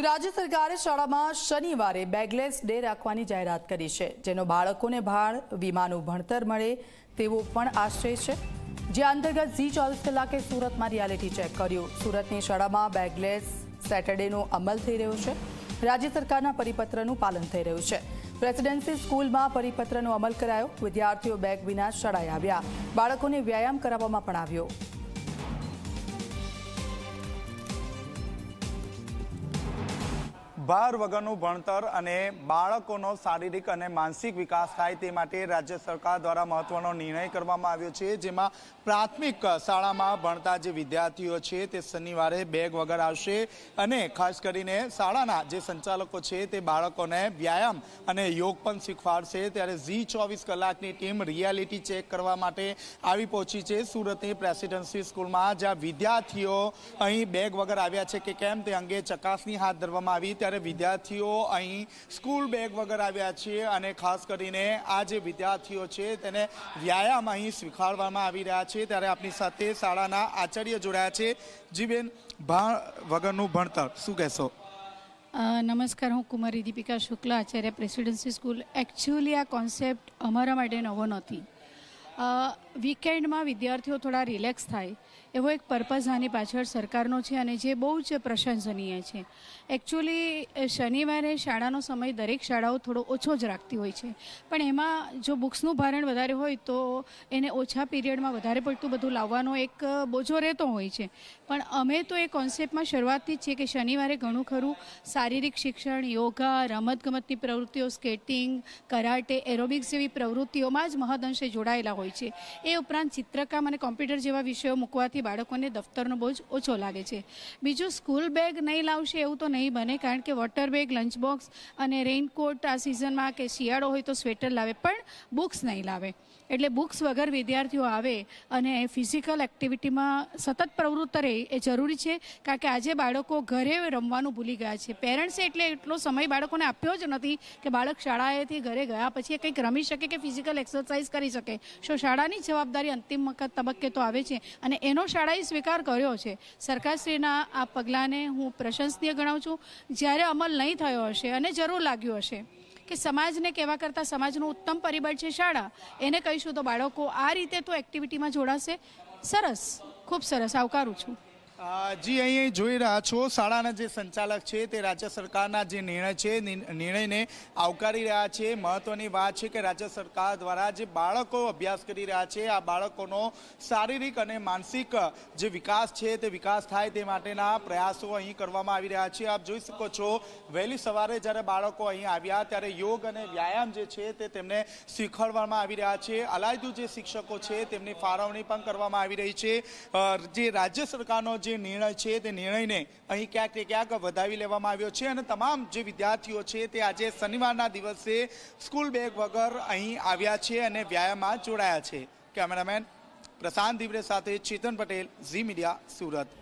રાજ્ય સરકારે શાળામાં શનિવારે બેગલેસ ડે રાખવાની જાહેરાત કરી છે, જેનો બાળકોને ભાર વીમાનું ભણતર મળે તેવો પણ આશય છે। જે અંતર્ગત ઝી 24 કલાકે સુરતમાં રિયાલિટી ચેક કર્યું। સુરતની શાળામાં બેગલેસ સેટરડેનો અમલ થઈ રહ્યો છે। રાજ્ય સરકારના પરિપત્રનું પાલન થઈ રહ્યું છે। પ્રેસિડેન્સી સ્કૂલમાં પરિપત્રનો અમલ કરાયો। વિદ્યાર્થીઓ બેગ વિના શાળાએ આવ્યા। બાળકોને વ્યાયામ કરાવવામાં પણ આવ્યો। ભાર વગરનું ભણતર અને બાળકોનો શારીરિક અને માનસિક વિકાસ થાય તે માટે રાજ્ય સરકાર દ્વારા મહત્વનો નિર્ણય કરવામાં આવ્યો છે, જેમાં પ્રાથમિક શાળામાં ભણતા જે વિદ્યાર્થીઓ છે તે શનિવારે બેગ વગર આવશે અને ખાસ કરીને શાળાના જે સંચાલકો છે તે બાળકોને વ્યાયામ અને યોગ પણ શીખવાડશે। ત્યારે ઝી 24 કલાકની ટીમ રિયાલિટી ચેક કરવા માટે આવી પહોંચી છે સુરતની પ્રેસિડેન્સી સ્કૂલમાં, જ્યાં વિદ્યાર્થીઓ અહીં બેગ વગર આવ્યા છે કે કેમ તે અંગે ચકાસણી હાથ ધરવામાં આવી। ત્યારે વિદ્યાર્થીઓ અહીં સ્કૂલ બેગ વગર આવ્યા છે અને ખાસ કરીને આ જે વિદ્યાર્થીઓ છે તેને વ્યાયામ અહીં શીખવાડવામાં આવી રહ્યા છે। ત્યારે આપણી સાથે શાળાના આચાર્ય જોડાયા છે। જીબેન, ભાર વગરનું ભણતર શું કહેશો? નમસ્કાર, હું કુમારી Deepika Shukla, Acharya presidency school. Actually આ કોન્સેપ્ટ અમારા માટે નવો નથી। વીકેન્ડમાં વિદ્યાર્થીઓ થોડા રિલેક્સ થાય એવો એક પર્પઝ આની પાછળ સરકારનો છે અને જે બહુ જ પ્રશંસનીય છે। એકચ્યુઅલી શનિવારે શાળાનો સમય દરેક શાળાઓ થોડો ઓછો જ રાખતી હોય છે, પણ એમાં જો બુક્સનું ભારણ વધારે હોય તો એને ઓછા પીરિયડમાં વધારે પડતું બધું લાવવાનો એક બોજો રહેતો હોય છે। પણ અમે તો એ કોન્સેપ્ટમાં શરૂઆતથી જ છે કે શનિવારે ઘણું ખરું શારીરિક શિક્ષણ, યોગા, રમતગમતની પ્રવૃત્તિઓ, સ્કેટિંગ, કરાટે, એરોબિક્સ જેવી પ્રવૃત્તિઓમાં જ મહદઅંશે જોડાયેલા હોય છે। એ ઉપરાંત ચિત્રકામ અને કોમ્પ્યુટર જેવા વિષયો મૂકવાથી બાળકોને દફતરનો બોજ ઓછો લાગે છે। બીજું, સ્કૂલ બેગ નહીં લાવશે એવું તો નહીં બને, કારણ કે વોટર બેગ, લંચ બોક્સ અને રેઇનકોટ આ સિઝનમાં કે શિયાળો હોય તો સ્વેટર લાવે, પણ બુક્સ નહીં લાવે। એટલે બુક્સ વગર વિદ્યાર્થીઓ આવે અને ફિઝિકલ એક્ટિવિટીમાં સતત પ્રવૃત્ત રહે એ જરૂરી છે, કારણ કે આજે બાળકો ઘરે રમવાનું ભૂલી ગયા છે। પેરેન્ટ્સે એટલે એટલો સમય બાળકોને આપ્યો જ નથી કે બાળક શાળાએથી ઘરે ગયા પછી કંઈક રમી શકે કે ફિઝિકલ એક્સરસાઇઝ કરી શકે। સો શાળાની જવાબદારી અંતિમ તબક્કે તો આવે છે અને એનો શાળાએ સ્વીકાર કર્યો છે। સરકારશ્રીના આ પગલાંને હું પ્રશંસનીય ગણાવું છું। જ્યારે અમલ નહીં થયો હશે અને જરૂર લાગ્યું હશે કે સમાજને કહેવા કરતાં સમાજનું ઉત્તમ પરિબળ છે શાળા, એને કહીશું તો બાળકો આ રીતે તો એક્ટિવિટીમાં જોડાશે। સરસ, ખૂબ સરસ, આવકારું છું। જી, અહીં જોઈ રહ્યા છો શાળાના જે સંચાલક છે તે રાજ્ય સરકારના જે નિર્ણય છે નિર્ણયને આવકારી રહ્યા છે। મહત્વની વાત છે કે રાજ્ય સરકાર દ્વારા જે બાળકો અભ્યાસ કરી રહ્યા છે આ બાળકોનો શારીરિક અને માનસિક જે વિકાસ છે તે વિકાસ થાય તે માટેના પ્રયાસો અહીં કરવામાં આવી રહ્યા છે। આપ જોઈ શકો છો વહેલી સવારે જ્યારે બાળકો અહીં આવ્યા ત્યારે યોગ અને વ્યાયામ જે છે તે તેમને શીખવાડવામાં આવી રહ્યા છે। અલાયદું જે શિક્ષકો છે તેમની ફાળવણી પણ કરવામાં આવી રહી છે। જે રાજ્ય સરકારનો જે નિર્ણય છે તે નિર્ણયને અહીં ક્યાંક ને ક્યાંક વધાવી લેવામાં આવ્યો છે અને તમામ જે વિદ્યાર્થીઓ છે તે આજે શનિવારના દિવસે સ્કૂલ બેગ વગર અહીં આવ્યા છે અને વ્યાયામમાં જોડાયા છે। કેમેરામેન પ્રશાંત દિવરે સાથે ચેતન પટેલ, ઝી મીડિયા, સુરત।